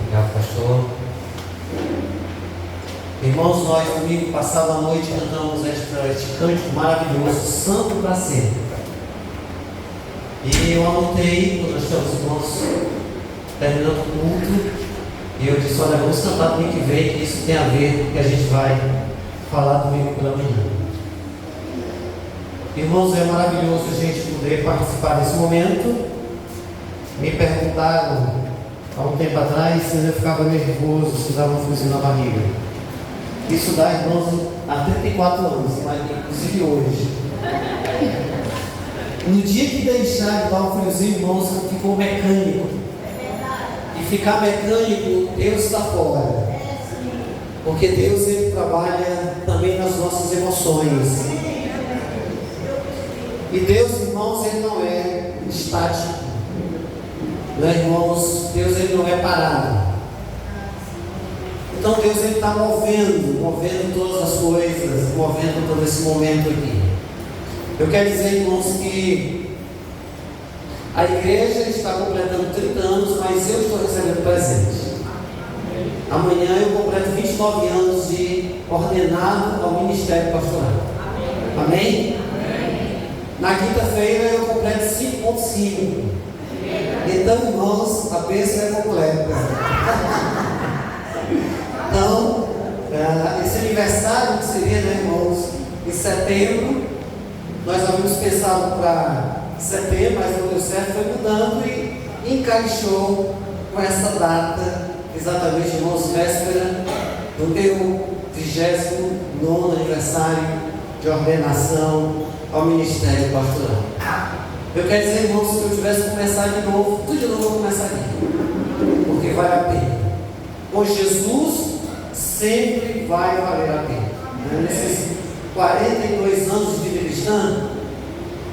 Obrigado, pastor. Irmãos, nós domingo passado à noite cantamos este cântico maravilhoso, Santo para sempre. E eu anotei, quando nós estamos irmãos terminando o culto, e eu disse, olha, vamos cantar domingo que vem, que isso tem a ver com o que a gente vai falar domingo pela manhã. Irmãos, é maravilhoso a gente poder participar desse momento. Me perguntaram há um tempo atrás se eu ficava nervoso, se dava um friozinho na barriga. Isso dá, irmãos, há 34 anos, mas inclusive hoje. No dia que deixar de dar um friozinho, irmãos, ficou mecânico. E ficar mecânico, Deus está fora. Porque Deus, Ele trabalha também nas nossas emoções. E Deus, irmãos, Ele não é estático. Não, irmãos, Deus, Ele não é parado. Então Deus, Ele está movendo todas as coisas, movendo todo esse momento aqui. Eu quero dizer, irmãos, que a igreja está completando 30 anos, mas eu estou recebendo presente. Amanhã eu completo 29 anos de ordenado ao ministério pastoral. Amém? Na quinta-feira eu completo 5.5. Então, irmãos, a bênção é completa. Então, esse aniversário que seria, né, irmãos, em setembro, nós havíamos pensado para setembro, mas não deu certo, foi mudando e encaixou com essa data, exatamente, irmãos, véspera do meu 29º aniversário de ordenação ao ministério pastoral. Eu quero dizer, irmãos, se eu tivesse que começar de novo, tudo de novo eu vou começar aqui, porque vale a pena. Com Jesus sempre vai valer a pena. Nesses 42 anos de vida cristã,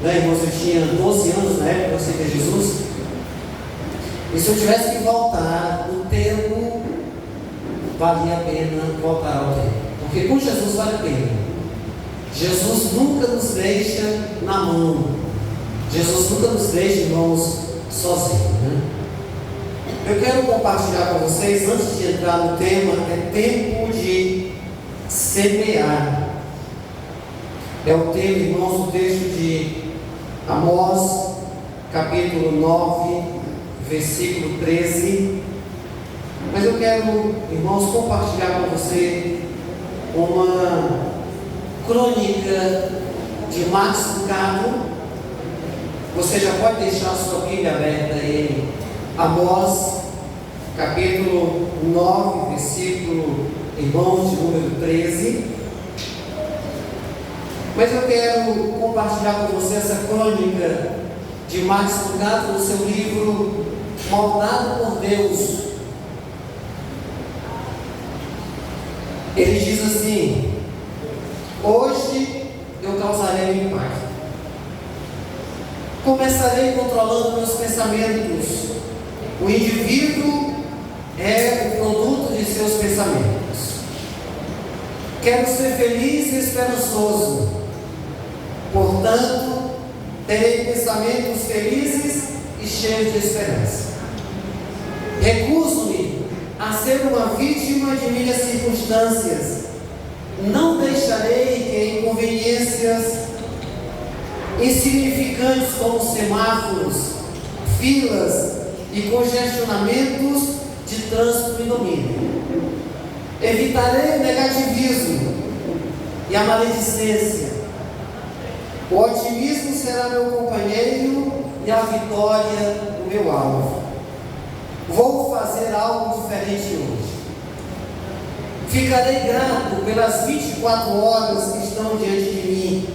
né, irmãos, eu tinha 12 anos na época que eu aceitei Jesus. E se eu tivesse que voltar no tempo, valia a pena voltar ao tempo, porque com Jesus vale a pena. Jesus nunca nos deixa na mão. Jesus nunca nos deixa, irmãos, sozinhos, né? Eu quero compartilhar com vocês, antes de entrar no tema, é tempo de semear. É o tema, irmãos, do texto de Amós, capítulo 9, versículo 13. Mas eu quero, irmãos, compartilhar com você uma crônica de Max Lucado. Você já pode deixar a sua Bíblia aberta em Amós, capítulo 9, versículo, irmãos, de número 13. Mas eu quero compartilhar com você essa crônica de Max Lucado no seu livro Moldado por Deus. Ele diz assim: hoje eu causarei um impacto. Começarei controlando meus pensamentos. O indivíduo é o produto de seus pensamentos. Quero ser feliz e esperançoso. Portanto, terei pensamentos felizes e cheios de esperança. Recuso-me a ser uma vítima de minhas circunstâncias. Não deixarei que inconveniências insignificantes como semáforos, filas e congestionamentos de trânsito me dominem. Evitarei o negativismo e a maledicência. O otimismo será meu companheiro e a vitória o meu alvo. Vou fazer algo diferente hoje. Ficarei grato pelas 24 horas que estão diante de mim.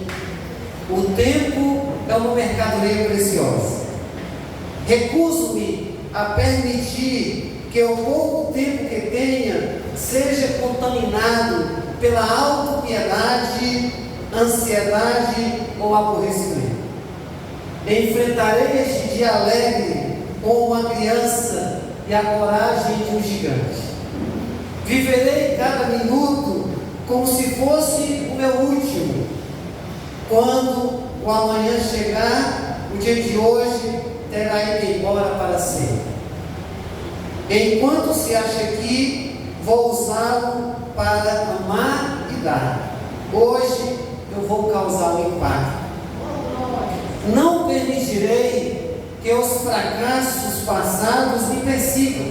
O tempo é uma mercadoria preciosa. Recuso-me a permitir que o pouco tempo que tenha seja contaminado pela autopiedade, ansiedade ou aborrecimento. Enfrentarei este dia alegre como uma criança e a coragem de um gigante. Viverei cada minuto como se fosse o meu último. Quando o amanhã chegar, o dia de hoje terá ido embora para sempre. Enquanto se acha aqui, vou usá-lo para amar e dar. Hoje eu vou causar um impacto. Não permitirei que os fracassos passados me persigam.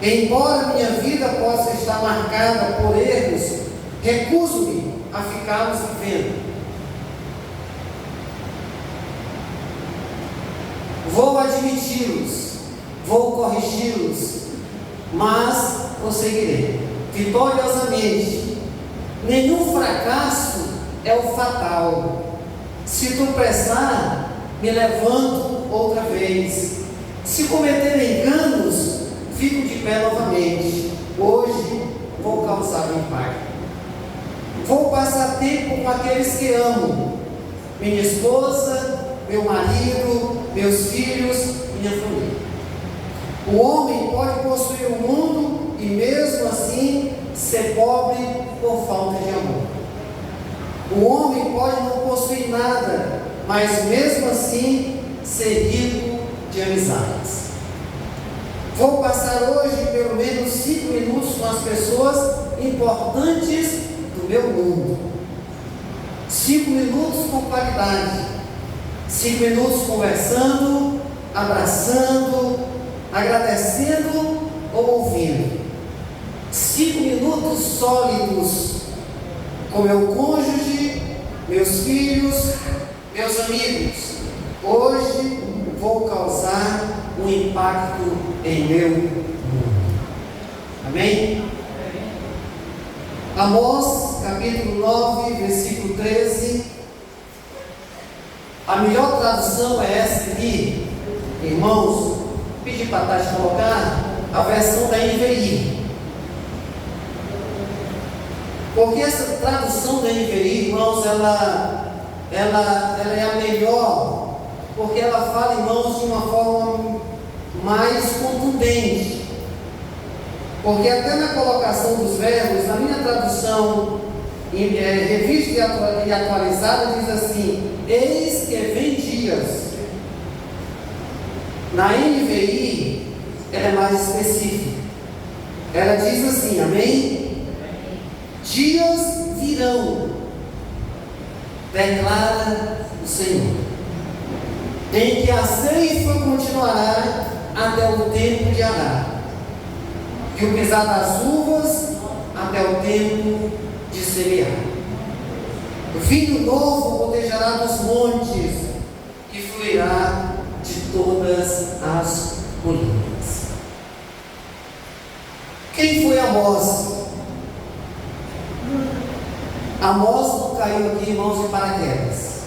Embora minha vida possa estar marcada por erros, recuso-me a ficá-los vivendo. Vou admiti-los, vou corrigi-los, mas prosseguirei vitoriosamente. Nenhum fracasso é o fatal. Se tropeçar, me levanto outra vez. Se cometer enganos, fico de pé novamente. Hoje vou causar um impacto. Vou passar tempo com aqueles que amo: minha esposa, meu marido, meus filhos, minha família. O homem pode possuir o mundo e mesmo assim ser pobre por falta de amor. O homem pode não possuir nada, mas mesmo assim ser rico de amizades. Vou passar hoje pelo menos 5 minutos com as pessoas importantes do meu mundo. 5 minutos com qualidade. 5 minutos conversando, abraçando, agradecendo ou ouvindo. 5 minutos sólidos com meu cônjuge, meus filhos, meus amigos. Hoje vou causar um impacto em meu mundo. Amém? Amós, capítulo 9, versículo 13. A melhor tradução é essa aqui, irmãos. Pedi para a Tati colocar a versão da NVI. Porque essa tradução da NVI, irmãos, ela é a melhor, porque ela fala, irmãos, de uma forma mais contundente. Porque até na colocação dos verbos, na minha tradução revista e atualizada, diz assim: eis que vem dias. Na NVI, ela é mais específica. Ela diz assim, amém? Dias virão, declara o Senhor, em que a ceifa continuará até o tempo de arar, e o pisar das uvas até o tempo de semear. O vinho novo gotejará dos montes e fluirá de todas as colinas. Quem foi Amós? Amós não caiu aqui, irmãos, de paraquedas.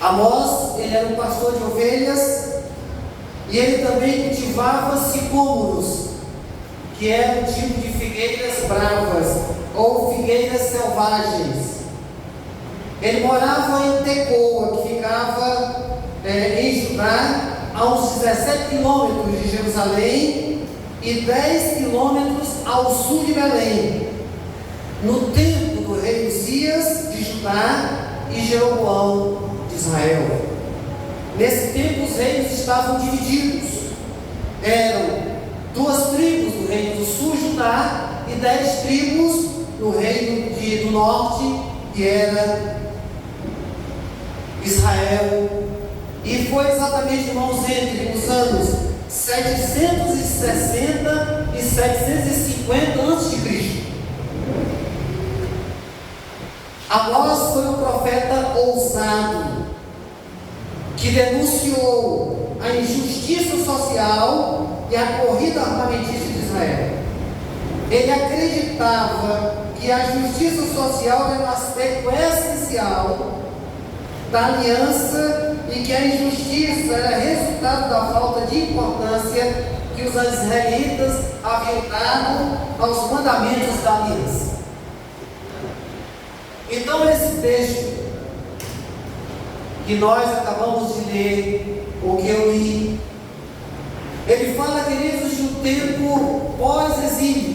Amós, ele era um pastor de ovelhas e ele também cultivava sicômoros, que era um tipo de figueiras bravas ou figueiras selvagens. Ele morava em Tecoa, que ficava em Judá, a uns 17 quilômetros de Jerusalém e 10 quilômetros ao sul de Belém, no tempo do rei Uzias de Judá e Jeroboão de Israel. Nesse tempo os reinos estavam divididos. Eram 2 tribos no reino do sul, Judá, e 10 tribos no reino do norte, que era Israel. E foi exatamente, irmãos, entre os anos 760 e 750 a.C. Amós foi um profeta ousado, que denunciou a injustiça social e a corrida armamentista de Israel. Ele acreditava que a justiça social era um aspecto essencial da aliança e que a injustiça era resultado da falta de importância que os israelitas haviam dado aos mandamentos da aliança. Então esse texto que nós acabamos de ler, ou que eu li, ele fala, queridos, de um tempo pós-exílio.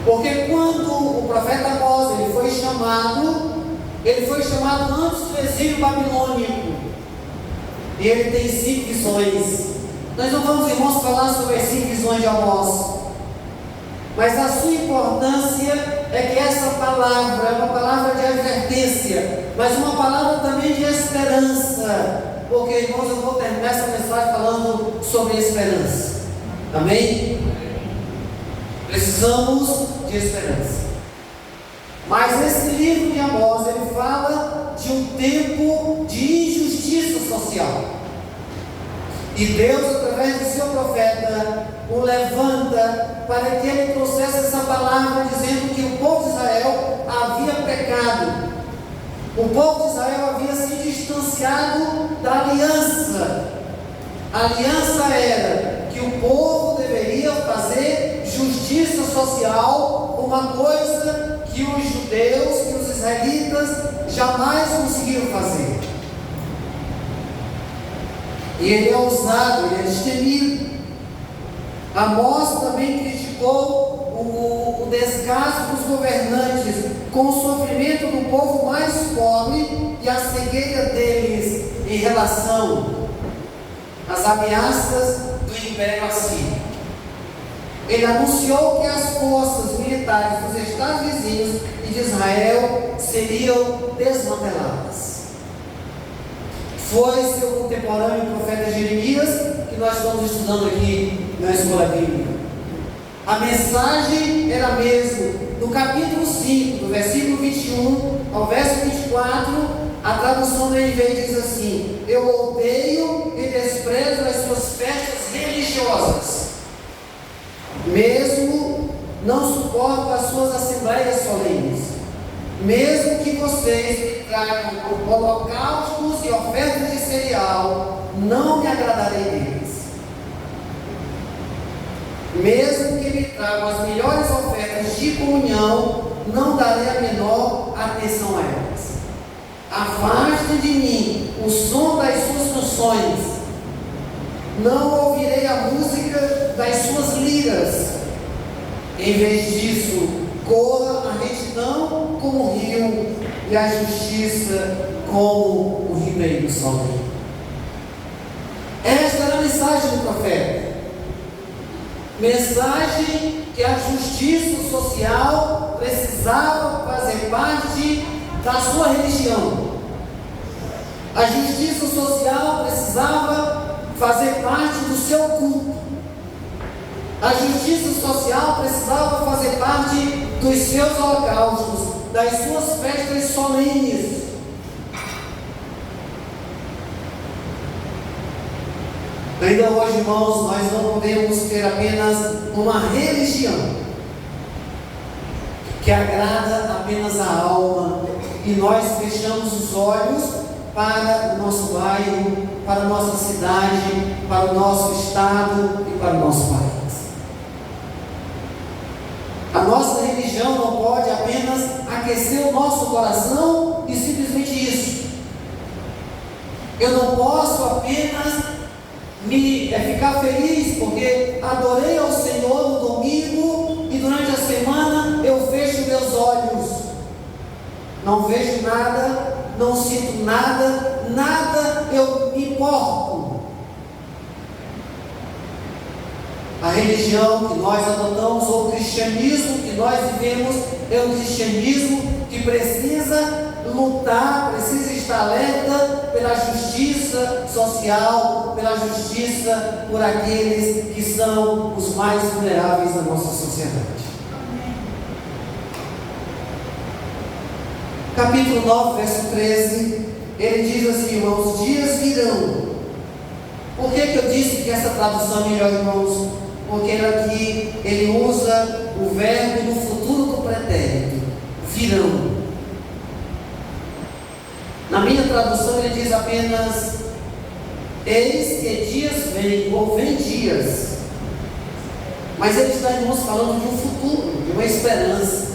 Porque quando o profeta Amós ele foi chamado antes do exílio babilônico. E ele tem 5 visões. Nós não vamos, irmãos, falar sobre as 5 visões de Amós, mas a sua importância é que essa palavra é uma palavra de advertência, mas uma palavra também de esperança. Porque, irmãos, eu vou terminar essa mensagem falando sobre esperança. Amém? Precisamos de esperança. Mas esse livro de Amós, ele fala de um tempo de injustiça social. E Deus, através do seu profeta, o levanta para que ele trouxesse essa palavra, dizendo que o povo de Israel havia pecado. O povo de Israel havia se distanciado da aliança. A aliança era que o povo deveria fazer justiça social, uma coisa que os judeus, que os israelitas jamais conseguiram fazer. E ele é ousado, ele é destemido. Amós também criticou o descaso dos governantes com o sofrimento do povo mais pobre e a cegueira deles em relação às ameaças do Império Assírio. Ele anunciou que as forças militares dos estados vizinhos e de Israel seriam desmanteladas. Foi seu contemporâneo, o profeta Jeremias, que nós estamos estudando aqui na escola bíblica. A mensagem era a mesma. No capítulo 5, do versículo 21 ao verso 24, a tradução do NVI diz assim: eu odeio e desprezo as suas festas religiosas, mesmo não suporto as suas assembleias solenes. Mesmo que vocês tragam holocaustos e ofertas de cereal, não me agradarei deles. Mesmo que me tragam as melhores ofertas de comunhão, não darei a menor atenção a elas. Afaste de mim o som das suas canções, não ouvirei a música das suas liras. Em vez disso, corra a retidão como o rio e a justiça como o ribeiro sombrio. Esta era a mensagem do profeta. Mensagem que a justiça social precisava fazer parte da sua religião. A justiça social precisava fazer parte do seu culto. A justiça social precisava fazer parte dos seus holocaustos, das suas festas solenes. Ainda hoje, irmãos, nós não podemos ter apenas uma religião que agrada apenas a alma e nós fechamos os olhos para o nosso bairro, para a nossa cidade, para o nosso estado e para o nosso país. A nossa religião não pode apenas aquecer o nosso coração e simplesmente isso. Eu não posso apenas ficar feliz porque adorei ao Senhor no domingo e durante a semana eu fecho meus olhos. Não vejo nada, não sinto nada, nada eu me importo. A religião que nós adotamos, ou o cristianismo que nós vivemos, é um cristianismo que precisa lutar, precisa estar alerta pela justiça social, pela justiça por aqueles que são os mais vulneráveis da nossa sociedade. Capítulo 9, verso 13, ele diz assim, irmãos: os dias virão. Por que eu disse que essa tradução é melhor, irmãos? Porque aqui ele usa o verbo no futuro do pretérito, virão. Na minha tradução ele diz apenas: eis que dias vêm, ou vem dias. Mas ele está, irmãos, falando de um futuro, de uma esperança.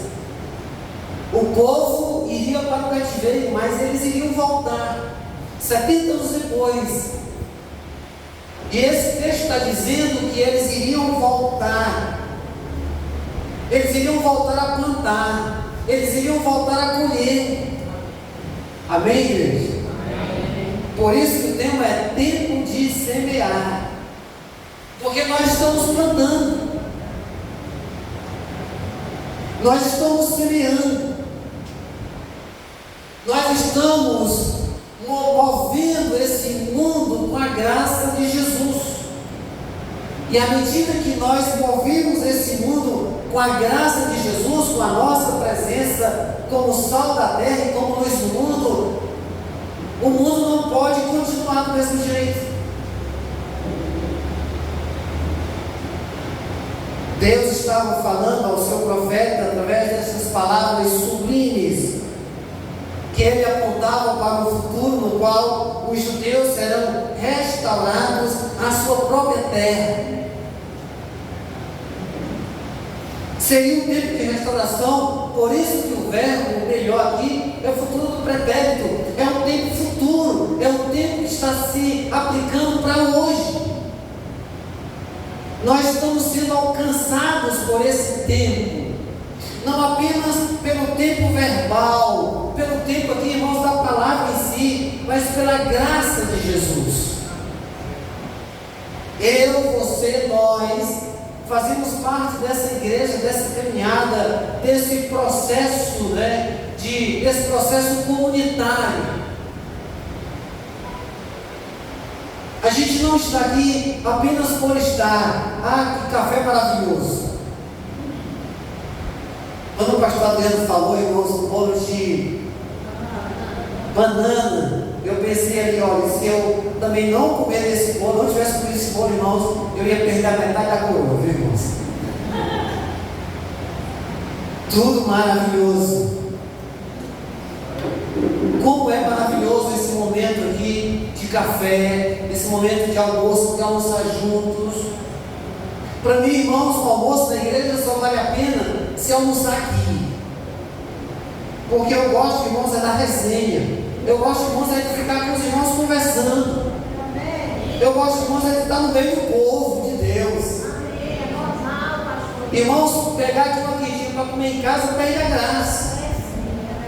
O povo iria para o cativeiro, mas eles iriam voltar 70 anos depois. E esse texto está dizendo que eles iriam voltar. Eles iriam voltar a plantar. Eles iriam voltar a colher. Amém, igreja? Amém. Por isso que o tema é tempo de semear. Porque nós estamos plantando. Nós estamos semeando. Nós estamos movendo esse mundo com a graça de Jesus. E à medida que nós movemos esse mundo com a graça de Jesus, com a nossa presença como sal da terra e como luz do mundo, o mundo não pode continuar do mesmo jeito. Deus estava falando ao seu profeta através dessas palavras sublimes, que ele apontava para o futuro no qual os judeus serão restaurados à sua própria terra. Seria um tempo de restauração, por isso que o verbo melhor aqui é o futuro do pretérito, é um tempo futuro, é um tempo que está se aplicando para hoje. Nós estamos sendo alcançados por esse tempo, não apenas pelo tempo verbal, pelo tempo aqui, irmãos, da palavra em si, mas pela graça de Jesus. Eu, você, nós fazemos parte dessa igreja, dessa caminhada, desse processo, desse processo comunitário. A gente não está aqui apenas por estar. Ah, que café maravilhoso! Quando o pastor Adriano falou, irmãos, do bolo de banana, eu pensei ali, olha, se eu também não comer esse bolo, não tivesse comido esse bolo, irmãos, eu ia perder a metade da coroa, viu, irmãos? Tudo maravilhoso. Como é maravilhoso esse momento aqui de café, esse momento de almoço, de almoçar juntos. Para mim, irmãos, o almoço na igreja só vale a pena se almoçar aqui. Porque eu gosto, irmãos, é da resenha. Eu gosto, irmãos, é de ficar com os irmãos conversando. Eu gosto, irmãos, é de estar no meio do povo de Deus. Irmãos, pegar aqui uma quentinha para comer em casa perde a graça.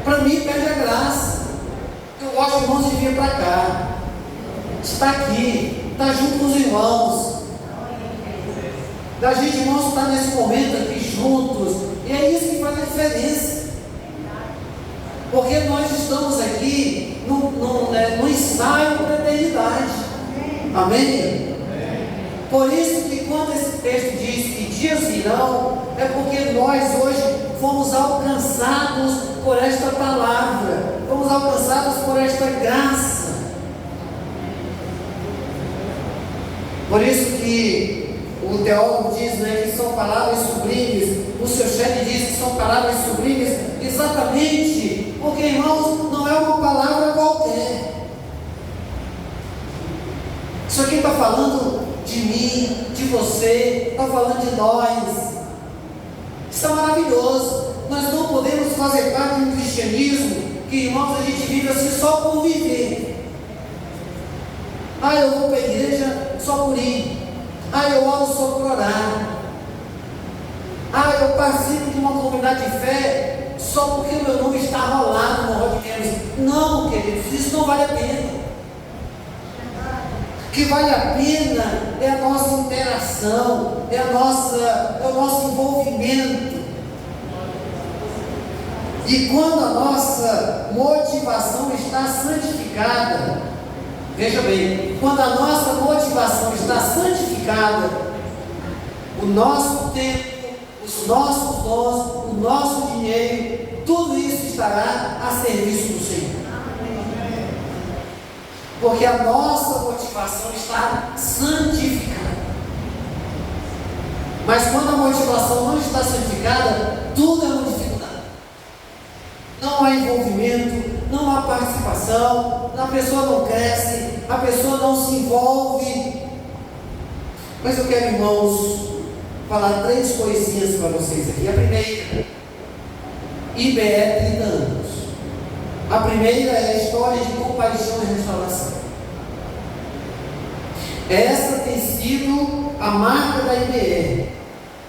Para mim, perde a graça. Eu gosto, irmãos, de vir para cá, estar aqui, estar junto com os irmãos, da gente, irmãos, estar nesse momento aqui juntos, e é isso que faz a diferença, porque nós estamos aqui no ensaio da eternidade, amém? Por isso que quando esse texto diz que dias virão, é porque nós hoje fomos alcançados por esta palavra, fomos alcançados por esta graça. Por isso que o teólogo diz, que são palavras sublimes, o seu chefe diz que são palavras sublimes, exatamente porque, irmãos, não é uma palavra qualquer. Isso aqui está falando de mim, de você, está falando de nós. Isso é maravilhoso. Nós não podemos fazer parte de um cristianismo que, irmãos, a gente vive assim só por viver. Ah, eu vou para a igreja só por ir. Ah, eu oro só por orar. Ah, eu participo de uma comunidade de fé só porque o meu nome está rolado no Rod Campos. Não, queridos, isso não vale a pena. O que vale a pena é a nossa interação, é o nosso envolvimento. E quando a nossa motivação está santificada, veja bem, quando a nossa motivação está santificada, o nosso tempo, os nossos dons, o nosso dinheiro, tudo isso estará a serviço do Senhor. Porque a nossa motivação está santificada. Mas quando a motivação não está santificada, tudo é uma dificuldade. Não há envolvimento, não há participação, a pessoa não cresce, a pessoa não se envolve. Mas eu quero, irmãos, falar 3 coisinhas para vocês aqui. A primeira, IBE 30 anos. A primeira é a história de compaixão e restauração. Essa tem sido a marca da IBE,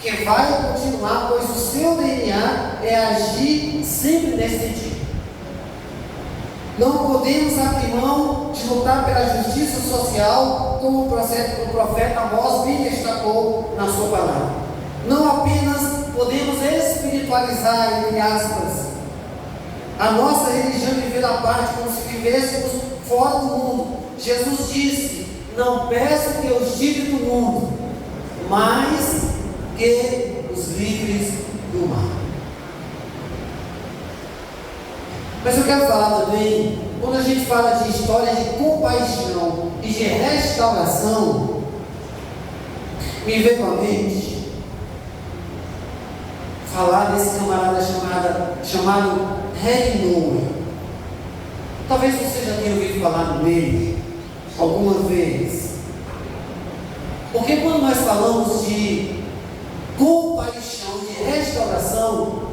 que vai continuar, pois o seu DNA é agir sempre nesse sentido. Não podemos abrir mão de lutar pela justiça social, como o profeta Amós bem destacou na sua palavra. Não apenas podemos espiritualizar, entre aspas, a nossa religião e viver à parte como se vivêssemos fora do mundo. Jesus disse: não peço que eu tire do mundo, mas que os livres do mal. Mas eu quero falar também, quando a gente fala de história de compaixão e de restauração, me veio à mente falar desse camarada chamado Henry Nouwen. Talvez você já tenha ouvido falar nele alguma vez. Porque quando nós falamos de compaixão, de restauração,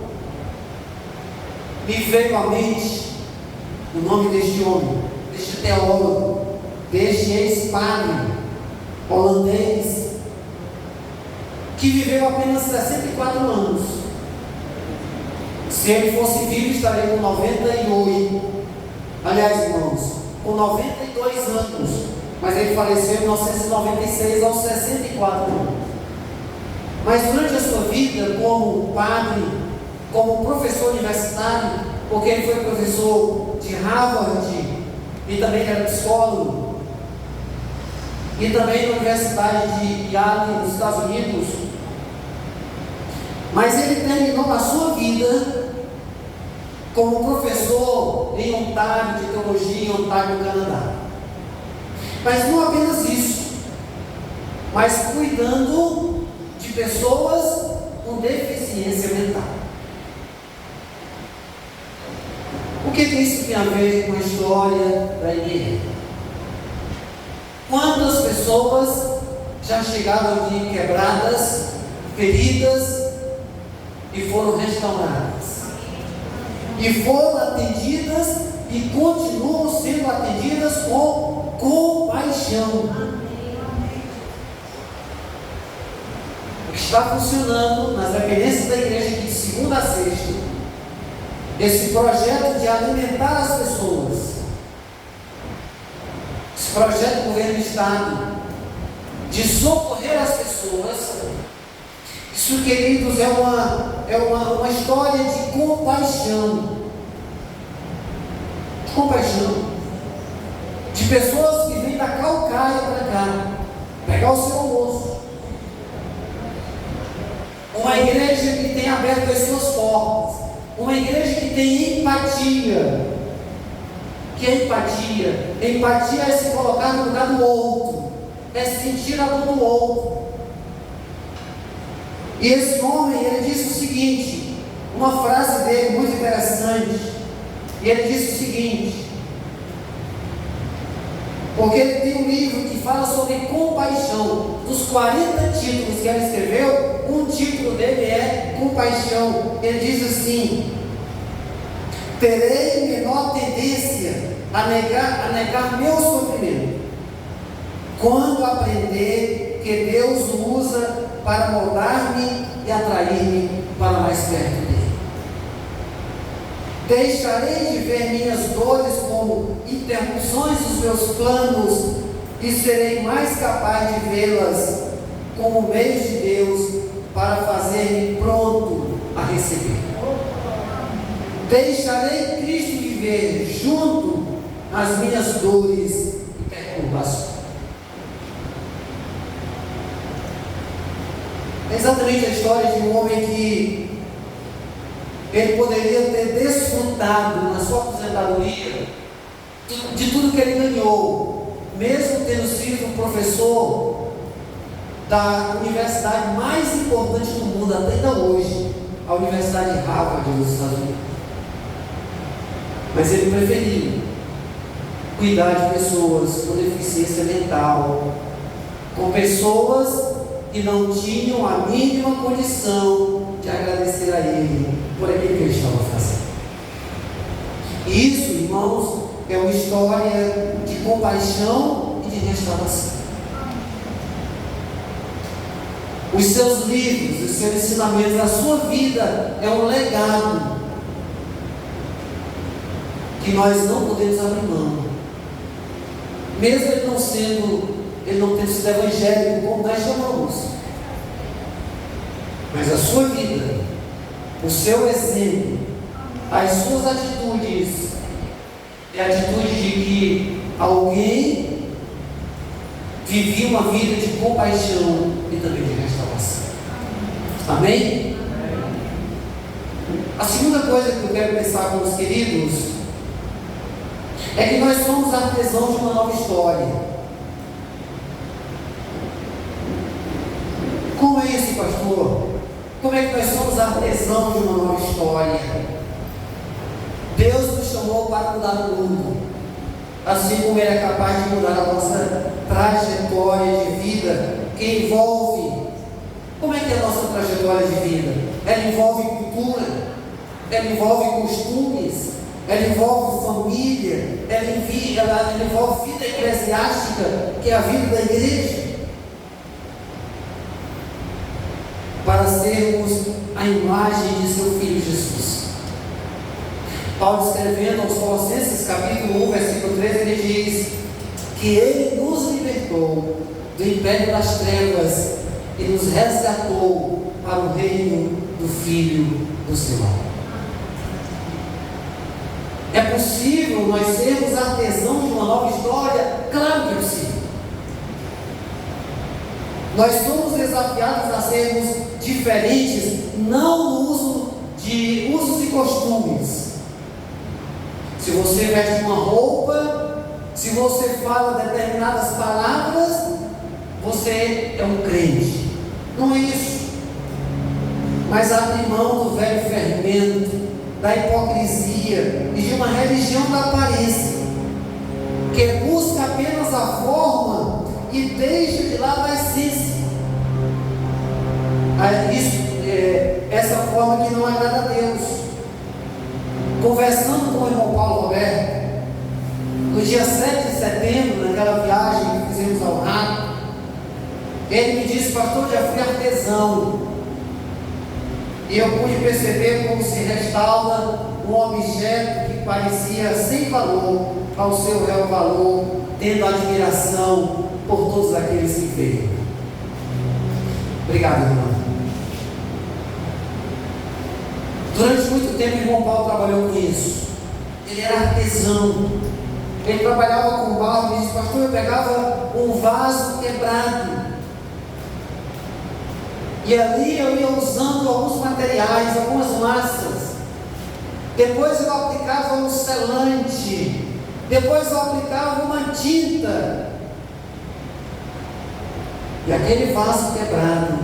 me veio à mente o nome deste homem, deste teólogo, deste ex-padre holandês, que viveu apenas 64 anos. Se ele fosse vivo, estaria com 98. Aliás, irmãos, com 92 anos. Mas ele faleceu em 1996, aos 64 anos. Mas durante a sua vida, como padre, como professor universitário, porque ele foi professor de Harvard e também era psicólogo, e também na Universidade de Yale, nos Estados Unidos. Mas ele terminou a sua vida como professor em Ontário de teologia, em Ontário, no Canadá. Mas não apenas isso, mas cuidando de pessoas com deficiência mental. O que isso tem a ver com a história da igreja? Quantas pessoas já chegaram aqui quebradas, feridas, e foram restauradas, e foram atendidas e continuam sendo atendidas com compaixão. O que está funcionando nas dependências da igreja aqui de segunda a sexta, esse projeto de alimentar as pessoas, esse projeto do governo do Estado de socorrer as pessoas, isso, queridos, é uma história de compaixão. De compaixão. De pessoas que vêm da Calcaia para cá, pegar o seu almoço. Uma igreja que tem aberto as suas portas. Uma igreja que tem empatia. Que é empatia? Empatia é se colocar no lugar do outro. É sentir a dor do outro. E esse homem, ele disse o seguinte, uma frase dele muito interessante, e ele disse o seguinte, porque ele tem um livro que fala sobre compaixão. Dos 40 títulos que ele escreveu, um título dele é compaixão. Ele diz assim: terei menor tendência a negar meu sofrimento quando aprender que Deus o usa para moldar-me e atrair-me para mais perto dele. Deixarei de ver minhas dores como interrupções dos meus planos e serei mais capaz de vê-las como meios de Deus para fazer-me pronto a receber. Deixarei Cristo viver junto às minhas dores e perturbações. É exatamente a história de um homem que ele poderia ter desfrutado na sua aposentadoria de tudo que ele ganhou, mesmo tendo sido um professor da universidade mais importante do mundo até ainda hoje, a Universidade de Harvard nos Estados Unidos. Mas ele preferiu cuidar de pessoas com deficiência mental, com pessoas que não tinham a mínima condição de agradecer a ele por aquilo que ele estava fazendo. E isso, irmãos, é uma história de compaixão e de restauração. Os seus livros, os seus ensinamentos, a sua vida é um legado que nós não podemos abrir mão. Mesmo ele não tendo sido evangélico como nós chamamos. Mas a sua vida, o seu exemplo, as suas atitudes, é a atitude de que alguém vivia uma vida de compaixão e também de restauração. Amém? A segunda coisa que eu quero pensar com os queridos é que nós somos artesãos de uma nova história. Como é isso, pastor? Como é que nós somos artesãos de uma nova história? Deus nos chamou para mudar o mundo, assim como Ele é capaz de mudar a nossa trajetória de vida, que envolve. Como é que é a nossa trajetória de vida? Ela envolve cultura, ela envolve costumes, ela envolve família, ela envolve vida eclesiástica, que é a vida da igreja, para sermos a imagem de seu Filho Jesus. Paulo, escrevendo aos Colossenses, capítulo 1, versículo 13, ele diz que Ele nos libertou do império das trevas e nos resgatou para o reino do Filho do seu amor. É possível nós sermos artesãos de uma nova história? Claro que é possível. Nós somos desafiados a sermos diferentes, não no uso de usos e costumes. Se você veste uma roupa, se você fala determinadas palavras, você é um crente. Não é isso. Mas abre mão do velho fermento, da hipocrisia e de uma religião da aparência, que busca apenas a forma e deixa de lado a essência. Essa forma que não agrada a Deus. Conversando com o irmão Paulo Roberto, no dia 7 de setembro, naquela viagem que fizemos ao Rato, ele me disse: pastor, já fui artesão, e eu pude perceber como se restaura um objeto que parecia sem valor ao seu real valor, tendo admiração por todos aqueles que veem. Obrigado, irmão. Durante muito tempo o irmão Paulo trabalhou com isso. Ele era artesão. Ele trabalhava com barro e disse: pastor, eu pegava um vaso quebrado, e ali eu ia usando alguns materiais, algumas massas. Depois eu aplicava um selante. Depois eu aplicava uma tinta. E aquele vaso quebrado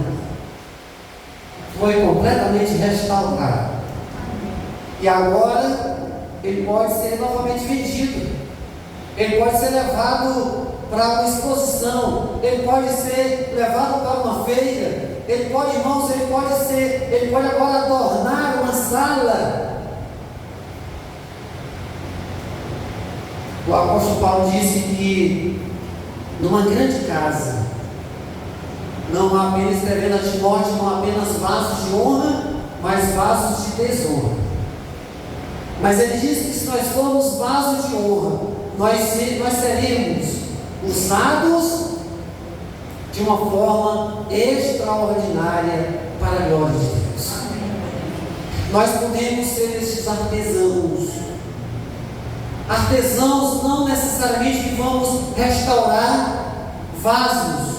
foi completamente restaurado. E agora ele pode ser novamente vendido. Ele pode ser levado para uma exposição. Ele pode ser levado para uma feira. Ele pode, irmãos, ele pode agora adornar uma sala. O apóstolo Paulo disse que numa grande casa não há apenas, escrevendo a Timóteo, não há apenas vasos de honra, mas vasos de desonra. Mas ele disse que se nós formos vasos de honra, nós seremos usados de uma forma extraordinária para a glória de Deus. Nós podemos ser esses artesãos. Artesãos não necessariamente que vamos restaurar vasos,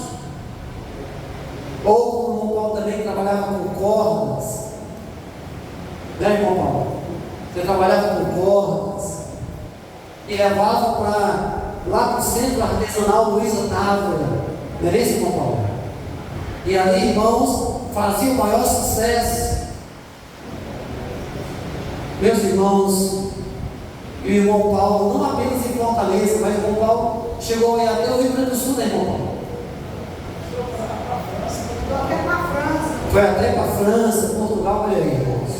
ou como o irmão Paulo também trabalhava com cordas, né, irmão Paulo? Você trabalhava com cordas e levava lá para o centro artesanal Luiz Otávio, não era isso, irmão Paulo? E ali, irmãos, fazia o maior sucesso. Meus irmãos, e o irmão Paulo, não apenas em Fortaleza, mas o irmão Paulo chegou aí até o Rio Grande do Sul, né, irmão Paulo? Foi até para a França, Portugal, olha aí, irmãos.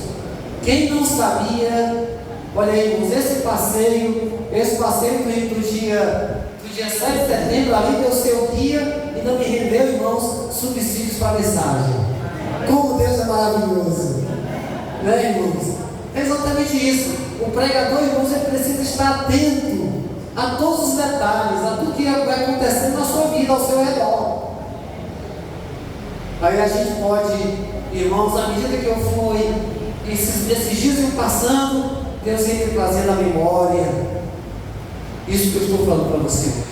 Quem não sabia, olha aí, irmãos, esse passeio do dia 7 de setembro, ali deu seu dia e não me rendeu, irmãos, subsídios para a mensagem. Como Deus é maravilhoso, né, irmãos? É exatamente isso. o pregador, irmãos, ele precisa estar atento a todos os detalhes, a tudo que vai acontecendo na sua vida, ao seu redor. Aí a gente pode, irmãos, à medida que eu fui, esses dias iam passando, Deus ia me trazendo à memória isso que eu estou falando para você hoje.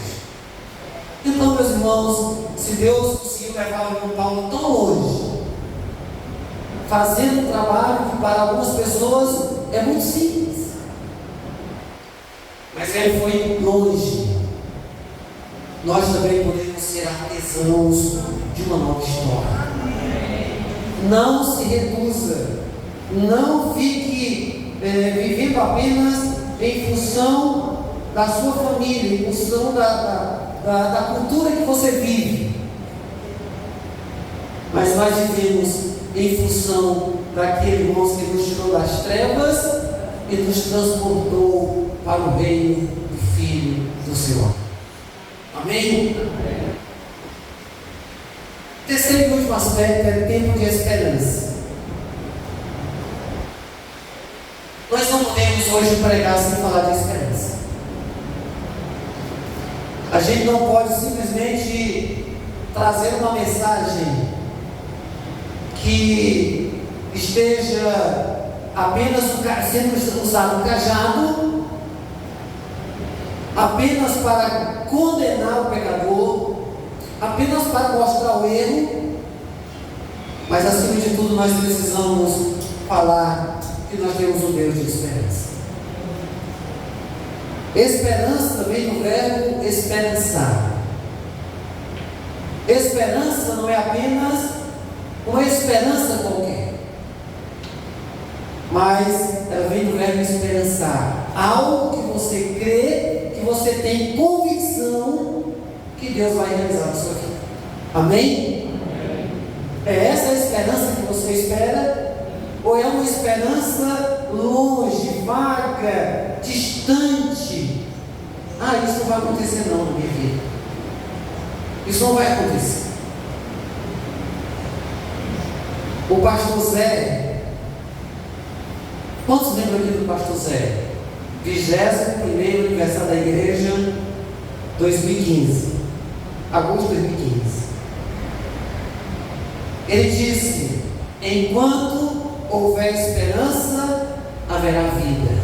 Então, meus irmãos, se Deus conseguiu levar o irmão Paulo tão longe, fazendo um trabalho que para algumas pessoas é muito simples, mas ele foi longe. Nós também podemos ser artesãos de uma nova história. Não se reduza, não fique vivendo apenas em função da sua família, em função da cultura que você vive, mas nós vivemos em função daquele irmão que nos tirou das trevas e nos transportou para o reino do Filho do seu amor. Amém? Terceiro e último aspecto é o tempo de esperança. Nós não podemos hoje pregar sem falar de esperança. A gente não pode simplesmente trazer uma mensagem que esteja apenas sendo usado o cajado, apenas para condenar o pecador, apenas para mostrar o erro, mas acima de tudo nós precisamos falar que nós temos um Deus de esperança. Esperança também no verbo esperançar. Esperança não é apenas uma esperança qualquer, mas ela vem do verbo esperançar, algo que você crê, que você tem convicção que Deus vai realizar na sua vida. Amém? É essa a esperança que você espera? Ou é uma esperança longe, vaga, distante? Isso não vai acontecer não na minha vida. Isso não vai acontecer. O pastor Zé, quantos lembram aqui do pastor Zé? 21º aniversário da igreja, 2015, agosto de 2015. Ele disse: enquanto houver esperança, haverá vida.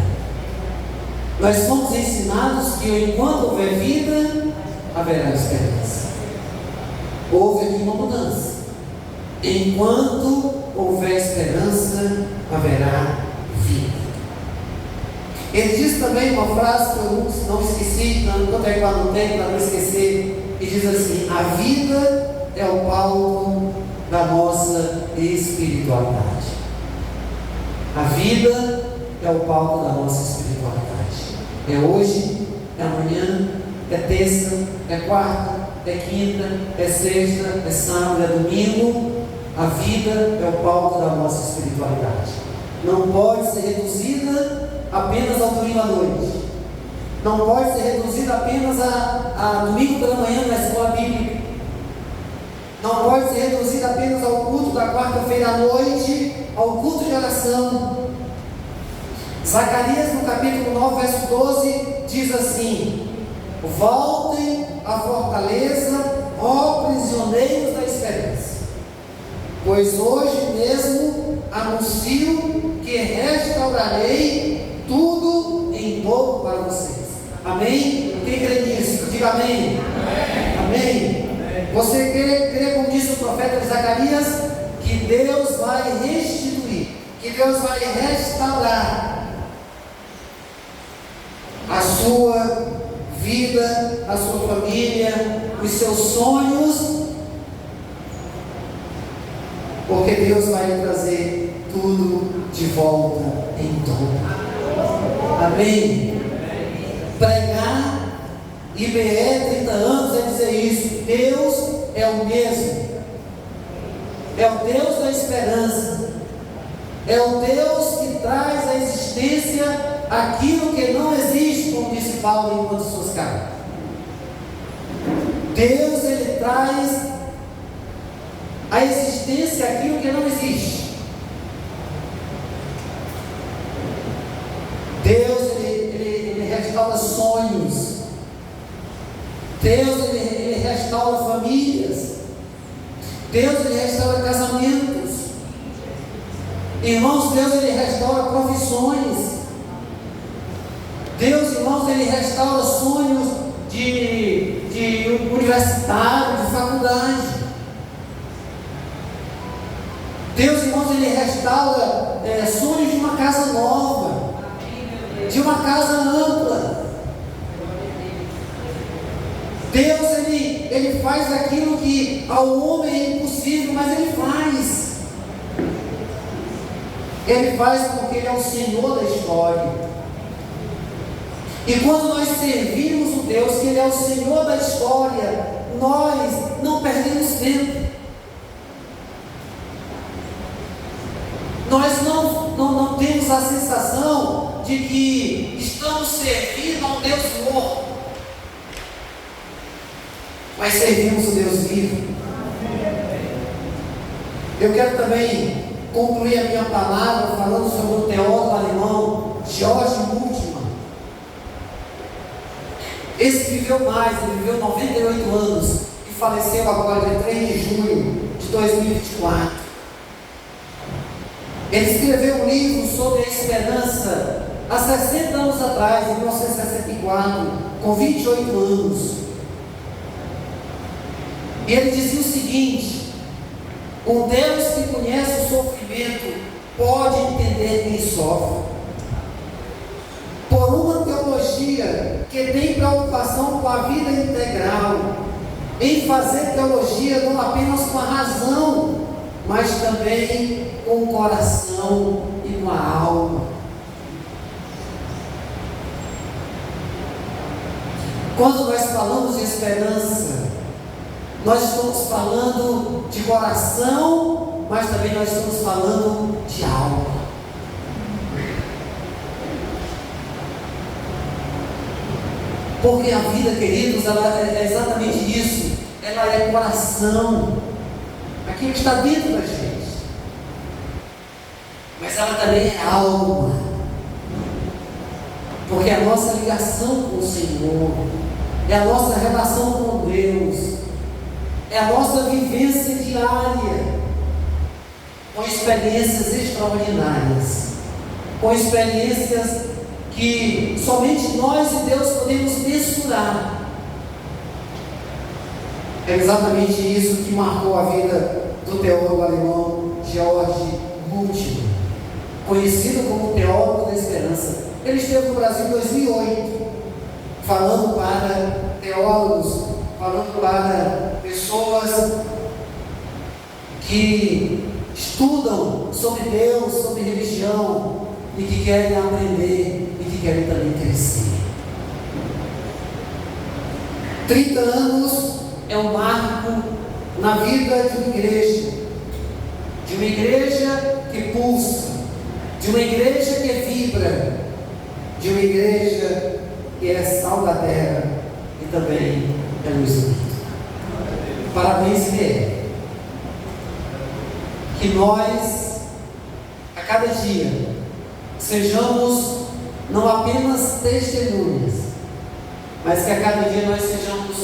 Nós somos ensinados que enquanto houver vida, haverá esperança. Houve aqui uma mudança. Enquanto houver esperança, haverá vida. Ele diz também uma frase que eu não esqueci, tanto é que eu anotei para não esquecer, e diz assim: a vida é o palco da nossa espiritualidade. A vida é o palco da nossa espiritualidade. É hoje, é amanhã, é terça, é quarta, é quinta, é sexta, é sábado, é domingo. A vida é o palco da nossa espiritualidade. Não pode ser reduzida apenas ao domingo à noite. Não pode ser reduzida apenas a domingo pela manhã na escola bíblica. Não pode ser reduzida apenas ao culto da quarta-feira à noite, ao culto de oração. Zacarias, no capítulo 9, verso 12, diz assim: voltem à fortaleza, ó prisioneiros da esperança, pois hoje mesmo anuncio que restaurarei tudo em novo para vocês. Amém? Quem crê nisso? Diga amém. Amém. Você crê, como disse o profeta Zacarias, que Deus vai restituir, que Deus vai restaurar a sua vida, a sua família, os seus sonhos, porque Deus vai trazer tudo de volta em dobro. Amém? Pregar IBE 30 anos é dizer isso. Deus é o mesmo. É o Deus da esperança. É o Deus que traz à existência aquilo que não existe, como disse Paulo em uma de suas cartas. Deus, ele traz à existência aquilo que não existe. Deus Deus ele restaura famílias. Deus ele restaura casamentos. Irmãos, Deus ele restaura profissões. Deus, irmãos, ele restaura sonhos de universitário, de faculdade. Deus, irmãos, ele restaura sonhos de uma casa nova, de uma casa ampla. Deus, ele faz aquilo que ao homem é impossível, mas ele faz. Ele faz porque ele é o Senhor da história. E quando nós servimos o Deus que ele é o Senhor da história, nós não perdemos tempo. Nós não temos a sensação de que estamos servindo a um Deus morto, mas servimos o Deus vivo. Eu quero também concluir a minha palavra falando sobre o teólogo alemão George Multmann. Esse viveu mais, ele viveu 98 anos e faleceu agora dia 3 de junho de 2024. Ele escreveu um livro sobre a esperança há 60 anos atrás, em 1964, com 28 anos. E ele dizia o seguinte: um Deus que conhece o sofrimento pode entender quem sofre. Por uma teologia que tem preocupação com a vida integral, em fazer teologia não apenas com a razão, mas também com o coração e com a alma. Quando nós falamos de esperança, nós estamos falando de coração, mas também nós estamos falando de alma. Porque a vida, queridos, ela é exatamente isso. Ela é coração, aquilo que está dentro da gente. Mas ela também é alma. Porque é a nossa ligação com o Senhor, é a nossa relação com Deus, é a nossa vivência diária, com experiências extraordinárias, com experiências que somente nós e Deus podemos mensurar. É exatamente isso que marcou a vida do teólogo alemão George Multmann, conhecido como teólogo da esperança. Ele esteve no Brasil em 2008, falando para teólogos, falando para pessoas que estudam sobre Deus, sobre religião e que querem aprender e que querem também crescer. 30 anos é um marco na vida de uma igreja que pulsa, de uma igreja que vibra, de uma igreja que é sal da terra e também é luz do mundo. Parabéns, IBE. Que nós, a cada dia, sejamos não apenas testemunhas, mas que a cada dia nós sejamos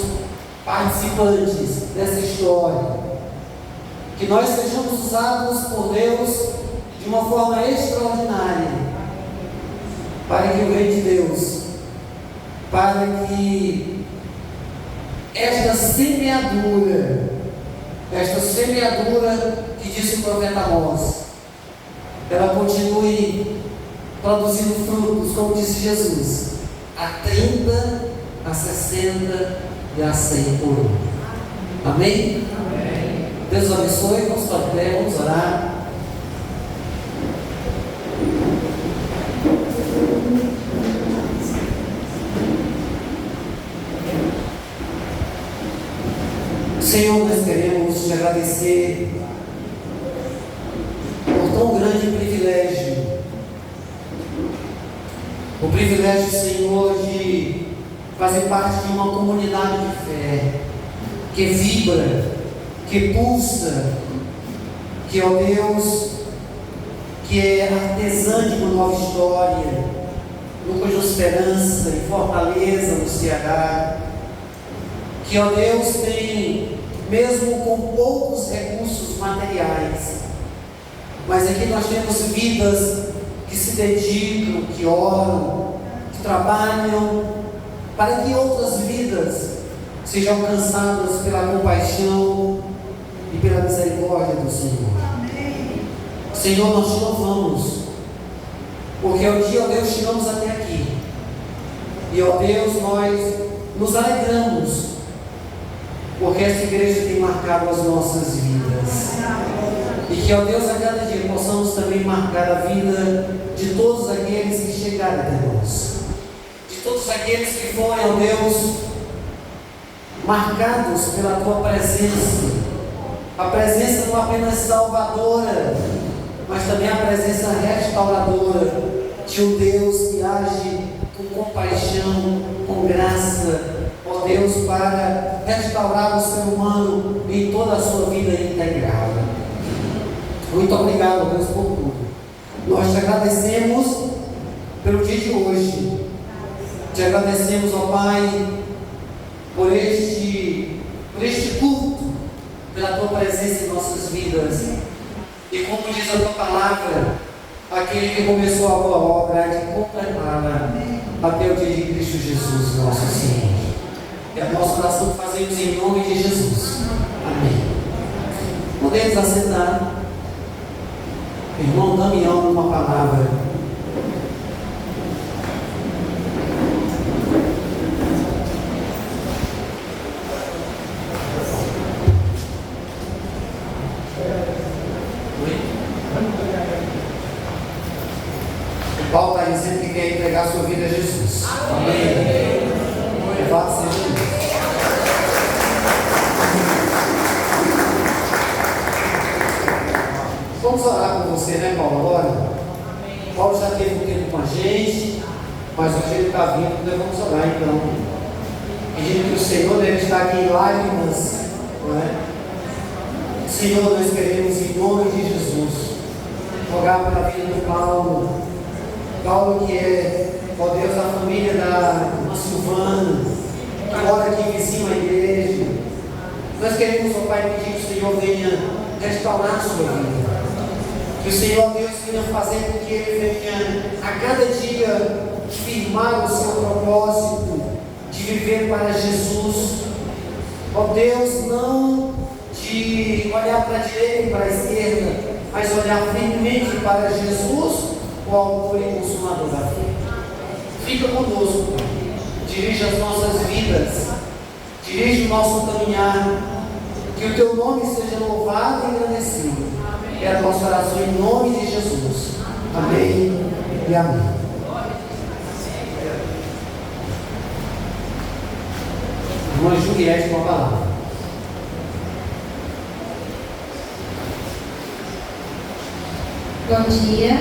participantes dessa história, que nós sejamos usados por Deus de uma forma extraordinária, para que o Reino de Deus, para que esta semeadura que disse o profeta Amós, ela continue produzindo frutos, como disse Jesus, a 30, a 60 e a 100 por um. Amém? Amém. Deus abençoe, vamos para o pé, vamos orar. Senhor, nós queremos te agradecer por tão grande privilégio, o privilégio, Senhor, de fazer parte de uma comunidade de fé, que vibra, que pulsa, que, ó Deus, que é artesã de uma nova história, no Núcleo de Esperança, em Fortaleza, no Ceará. que, ó Deus, tem, mesmo com poucos recursos materiais, mas aqui nós temos vidas que se dedicam, que oram, que trabalham, para que outras vidas sejam alcançadas pela compaixão e pela misericórdia do Senhor. Amém. Senhor, nós te louvamos, porque ó Deus, chegamos até aqui, e ó Deus, nós nos alegramos, porque esta igreja tem marcado as nossas vidas, e que ó Deus, a cada dia possamos também marcar a vida de todos aqueles que chegaram até nós, de todos aqueles que forem, ó Deus, marcados pela tua presença, a presença não apenas salvadora, mas também a presença restauradora de um Deus que age com compaixão, com graça, ó Deus, para restaurar o ser humano em toda a sua vida integral. Muito obrigado, ó Deus, por tudo. Nós te agradecemos pelo dia de hoje, te agradecemos, ó Pai, por este culto, pela tua presença em nossas vidas, e como diz a tua palavra, aquele que começou a boa obra, de completá-la até o dia de Cristo Jesus, nosso Senhor. É a nossa oração que fazemos em nome de Jesus. Amém. Podemos assentar. Irmão Damião, uma palavra. Paulo está dizendo que quer entregar sua vida a Jesus. Amém. Louvado seja Deus. Vamos orar por você, né, Paulo? Agora? Paulo já teve um tempo com a gente, mas hoje ele está vindo, então vamos orar então. Pedindo que o Senhor deve estar aqui em lágrimas, não é? Senhor, nós queremos, em nome de Jesus, rogar pela vida do Paulo. Paulo, que é, ó Deus, da família da irmã Silvana, que mora aqui vizinho à igreja. Nós queremos, ó Pai, pedir que o Senhor venha restaurar a sua vida. Que o Senhor, Deus, venha fazer com que ele venha a cada dia firmar o seu propósito de viver para Jesus. Ó Deus, não de olhar para a direita e para a esquerda, mas olhar firmemente para Jesus, o autor e consumador da fé. Fica conosco, dirige as nossas vidas, dirige o nosso caminhar, que o teu nome seja louvado e engrandecido. É a nossa oração em nome de Jesus. Amém e amém. Irmã Juliette, com a palavra. Bom dia.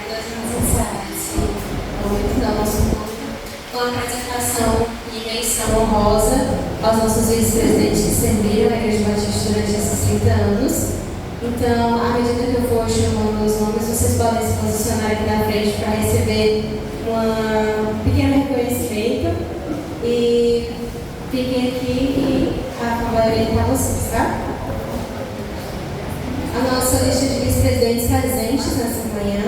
Nós vamos iniciar esse momento do nosso culto com a apresentação e menção honrosa aos nossos vice-presidentes que serviram a Igreja Batista durante esses 30 anos. Então, à medida que eu for chamando os nomes, vocês podem se posicionar aqui na frente para receber um pequeno reconhecimento. E fiquem aqui e vai orientar vocês, tá? A nossa lista de vice-presidentes presentes nessa manhã.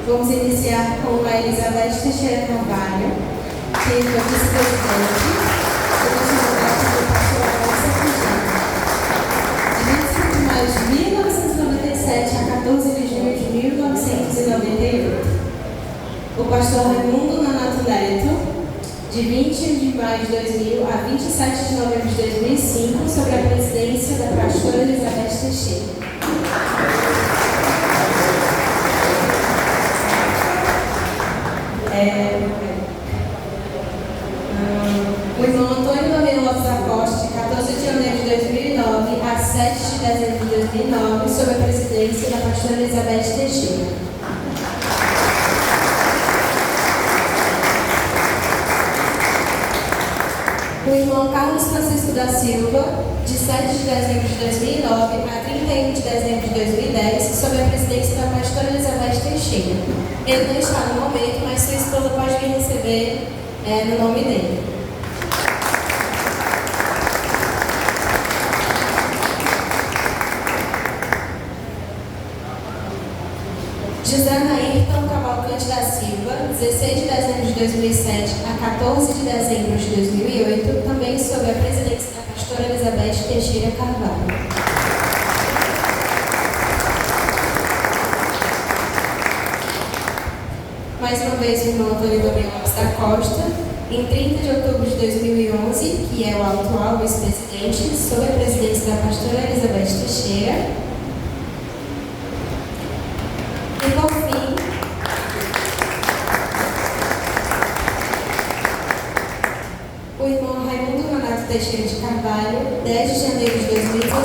Vamos iniciar com a Elizabeth Teixeira Carvalho, que foi vice-presidente durante o mandato do pastor Afonso de 25 de maio de 1997 a 14 de junho de 1998. O pastor Raimundo Nonato Neto, de 20 de maio de 2000 a 27 de novembro de 2005, sobre a presidência da pastora Elizabeth Teixeira. O irmão Antônio Domingos Lopes da Costa, de 14 de janeiro de 2009 a 7 de dezembro de 2009, sob a presidência da pastora Elizabeth Teixeira. O irmão Carlos Francisco da Silva, de 7 de dezembro de 2009 a 31 de dezembro de 2010, sob a presidência da pastora Elizabeth Teixeira. Ele não está no momento, mas sua esposa pode vir receber no nome dele. José Anaírton Cavalcante da Silva, 16 de dezembro de 2007 a 14 de dezembro de 2008, também sob a presidência da pastora Elizabeth Teixeira Carvalho. Mais uma vez, o irmão Antônio Gabriel Lopes da Costa, em 30 de outubro de 2011, que é o atual vice-presidente, sob a presidência da pastora Elizabeth Teixeira. E, por fim, o irmão Raimundo Renato Teixeira de Carvalho, 10 de janeiro de 2016, atual,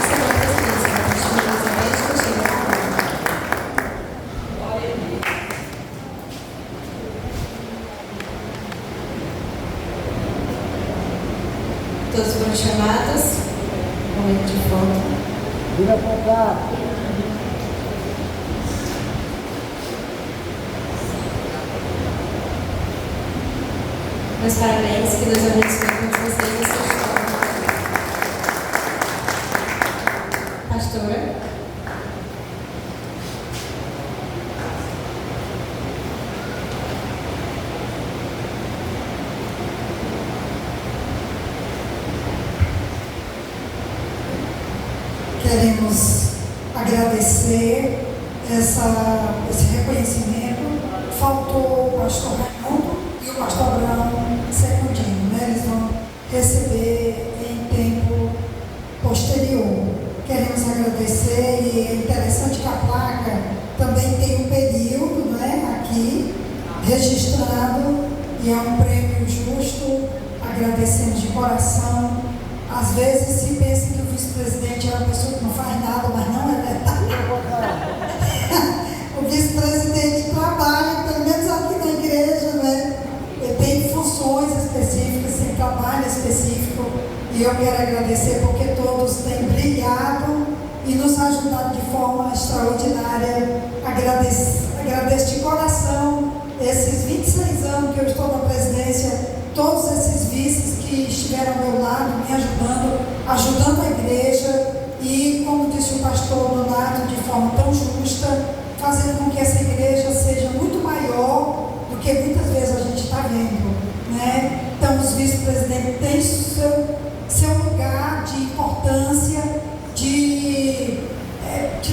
sob a presidência da pastora Elizabeth Teixeira Carvalho. Todos foram chamados. Momento de foto. Vira pra cá. Meus parabéns, que Deus abençoe todos vocês e sua história. Pastora. Queremos agradecer esse reconhecimento. Faltou o pastor Raimundo e o pastor Abraão Secundino, né? Eles vão receber em tempo posterior. Queremos agradecer, e é interessante que a placa também tem um período, né, aqui registrado, e é um prêmio justo. Agradecemos de coração. Às vezes se pensa que o vice-presidente é uma pessoa que não faz nada, mas não é verdade. O vice-presidente trabalha, pelo menos aqui na igreja, né? Ele tem funções específicas, tem trabalho específico, e eu quero agradecer porque todos têm brilhado e nos ajudado de forma extraordinária. Agradeço de coração esses 26 anos que eu estou na presidência, todos esses vices que estiveram ao meu lado, me ajudando a igreja e, como disse o pastor Leonardo, de forma tão justa, fazendo com que essa igreja seja muito maior do que muitas vezes a gente está vendo, né? Então, os vice-presidentes têm seu lugar de importância, de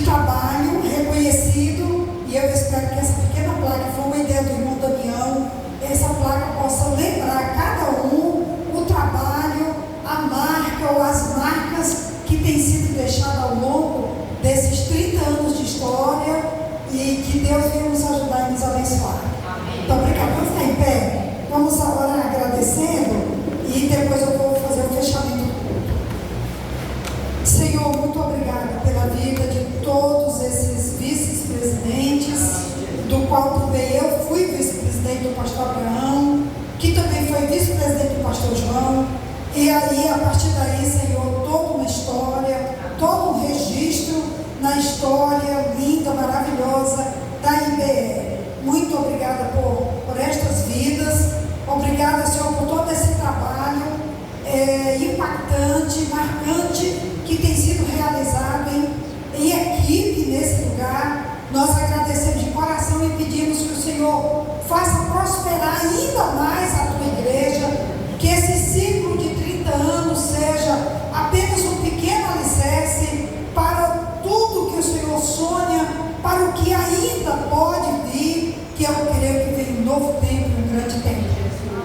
trabalho reconhecido, e eu espero que essa pequena placa, que foi uma ideia do irmão Damião, essa placa possa lembrar cada um o trabalho, a marca ou as marcas que têm sido deixadas ao longo desses 30 anos de história, e que Deus venha nos ajudar e nos abençoar. Amém. Então, obrigado. Vamos ficar em pé. Vamos agora agradecendo e depois eu vou fazer o fechamento. Senhor, muito obrigada pela vida de todos esses vice-presidentes, do qual também eu fui vice-presidente do pastor Abraão, que também foi vice-presidente do pastor João, e aí, a partir daí, Senhor, toda uma história, todo um registro na história linda, maravilhosa da IBE. Muito obrigada por estas vidas, obrigada, Senhor, por todo esse trabalho impactante, marcante, que tem sido realizado em equipe nesse lugar. Nós agradecemos de coração e pedimos que o Senhor faça prosperar ainda mais a tua igreja, que esse ciclo de 30 anos seja apenas um pequeno alicerce para tudo que o Senhor sonha, para o que ainda pode vir, que eu creio que vem um novo tempo, um grande tempo.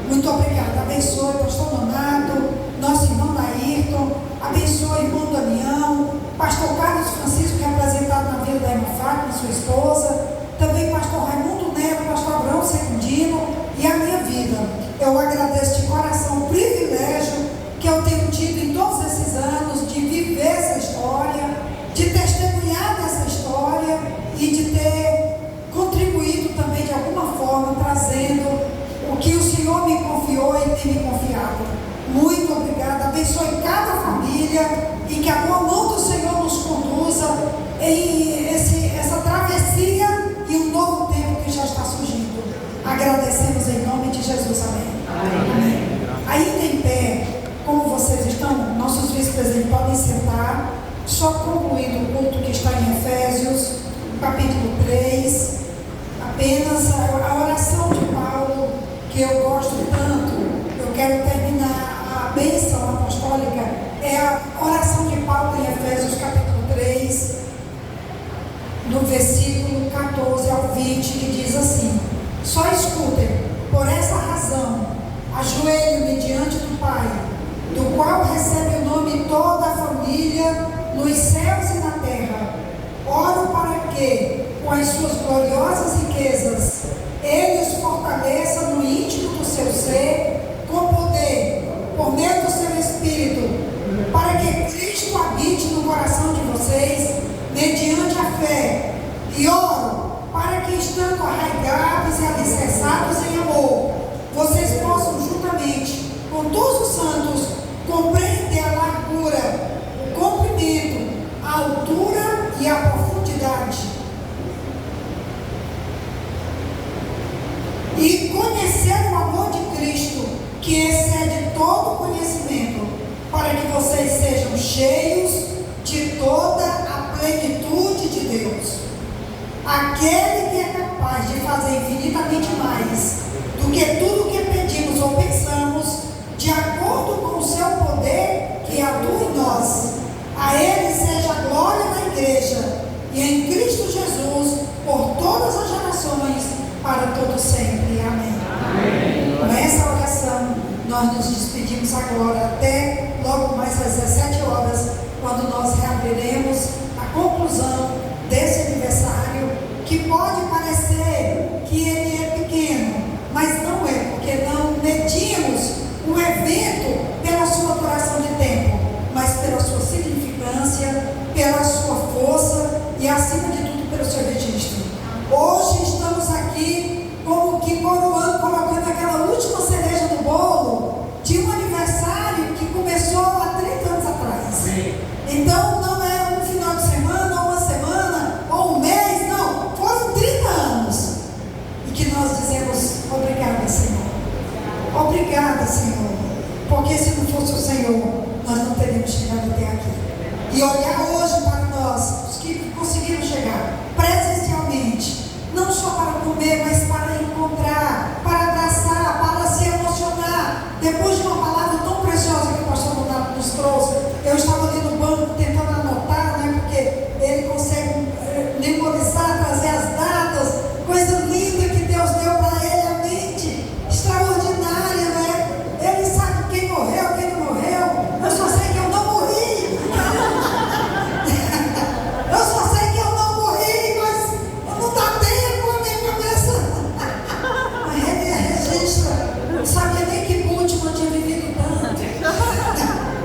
Muito obrigada. Abençoe o pastor Leonardo, nosso irmão Ayrton, abençoe o irmão Damião, pastor Carlos Francisco, representado na vida da irmã Fátima, sua esposa, também pastor Raimundo Neto, pastor Abraão Secundino, e a minha vida. Eu agradeço de coração o privilégio que eu tenho tido em todos esses anos de viver essa história, de testemunhar dessa história e de ter contribuído também de alguma forma, trazendo o que o Senhor me confiou e tem me confiado. Muito obrigada. Abençoe cada família e que a boa mão do Senhor nos conduza em essa travessia e um novo tempo que já está surgindo. Agradecemos em nome de Jesus. Amém. Amém. Ainda em pé, como vocês estão, nossos vice-presidentes podem sentar. Só concluindo o culto que está em Efésios, no capítulo 3, apenas a oração de Paulo, que eu gosto tanto. Eu quero terminar a bênção apostólica, é a oração de Paulo em Efésios capítulo 3, no versículo 14 ao 20, que diz assim: só escutem, por essa razão, ajoelho-me diante do Pai, do qual recebe o nome toda a família, nos céus e na terra. Oro para que, com as suas gloriosas riquezas, Ele os fortaleça no íntimo do seu ser, com poder, por meio do seu Espírito, para que Cristo habite no coração de vocês, mediante a fé. E oro para que, estando arraigados e alicerçados em amor, vocês possam juntamente com todos os santos compreender a largura, o comprimento, a altura e a profundidade, e conhecer o amor de Cristo, que excede todo conhecimento, para que vocês sejam cheios de toda a plenitude de Deus. Aquele que é capaz de fazer infinitamente mais do que tudo que pedimos ou pensamos, de acordo com o seu poder que atua em nós. A Ele seja a glória na igreja e em Cristo Jesus por todas as gerações, para todo sempre. Amém. Amém. Com essa oração nós nos despedimos agora, até logo mais às 17 horas, quando nós reabriremos a conclusão desse aniversário, que pode parecer que ele é pequeno, mas não é, porque não medimos um evento pela sua duração de tempo, mas pela sua significância, pela sua força e, acima de tudo, pelo seu registro. Hoje estamos aqui como que coroando, colocando aquela última cereja no bolo de um aniversário que começou há 30 anos atrás. Sim. Então não é um final de semana, ou uma semana, ou um mês, não, foram 30 anos. E que nós dizemos: obrigada, Senhor. Obrigada, Senhor. Porque se não fosse o Senhor, nós não teríamos chegado até aqui. E olhar hoje para nós, os que conseguiram chegar presencialmente, não só para comer, mas para encontrar, para abraçar, para se emocionar. Depois de uma palavra tão preciosa que o pastor Donato nos trouxe, eu estava ali no banco tentando anotar, né, porque ele consegue memorizar, trazer as datas, coisa linda que Deus deu para ele, a mente extraordinária, né? Ele sabe quem morreu, quem não morreu. Eu só sei que eu não morri. Eu só sei que eu não morri, mas não dá tempo na minha cabeça. Mas ele registra. Não sabia nem que último eu tinha vivido tanto.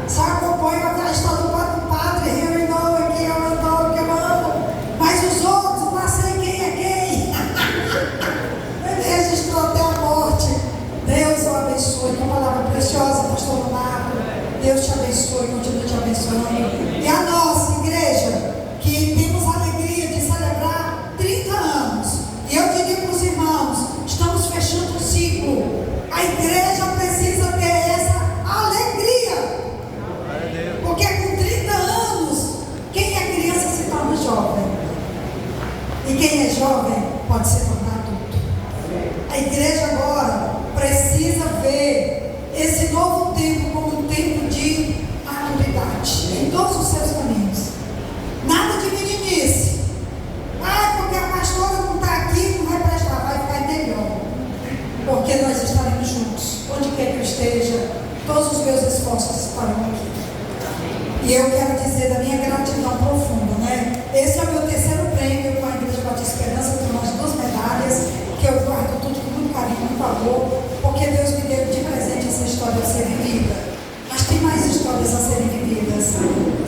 Só acompanha aquela história do padre, eu e não, que eu adoro, que eu amo. Mas os outros, não sei quem é quem. Ele registrou até a morte. Deus o abençoe. Que palavra preciosa, pastor Donato. Deus te abençoe, continue te abençoando. E a nossa igreja, que temos a alegria de celebrar 30 anos. E eu diria para os irmãos, estamos fechando um ciclo. A igreja precisa ter essa alegria. Porque com 30 anos, quem é criança se torna jovem. E quem é jovem pode se tornar adulto. A igreja agora precisa ver esse novo tempo como um tempo de maturidade em todos os seus caminhos. Nada de meninice. Porque a pastora não está aqui, não vai prestar, vai ficar melhor. Porque nós estaremos juntos. Onde quer que eu esteja, todos os meus esforços estarão aqui. E eu quero dizer da minha gratidão profunda, né? Esse é o meu terceiro prêmio com a Igreja Batista Esperança, com as 2 medalhas, que eu guardo tudo com muito carinho, muito valor, porque Deus me deu de presente essa história a ser vivida. Mas tem mais histórias a serem vividas.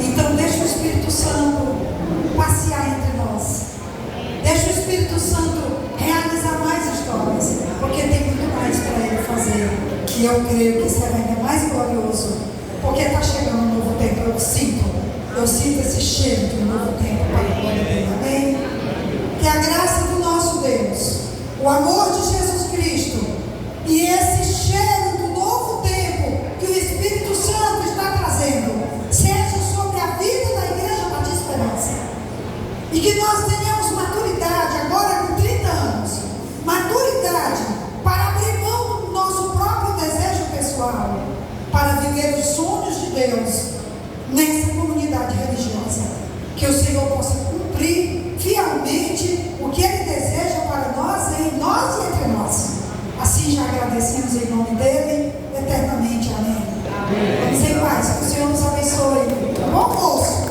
Então deixa o Espírito Santo passear entre nós. Deixa o Espírito Santo realizar mais histórias, porque tem muito mais para Ele fazer. E eu creio que será ainda mais glorioso, porque está chegando um novo tempo. Eu sinto esse cheiro de um novo tempo para a glória dele. Amém? Que a graça do nosso Deus, o amor de Jesus Cristo e esse cheiro do novo tempo que o Espírito Santo está trazendo seja sobre a vida da Igreja Batista Esperança. E que nós tenhamos maturidade nessa comunidade religiosa. Que o Senhor possa cumprir fielmente o que Ele deseja para nós, em nós e entre nós. Assim já agradecemos em nome dEle, eternamente. Amém. Vamos em paz. Que o Senhor nos abençoe. Bom almoço.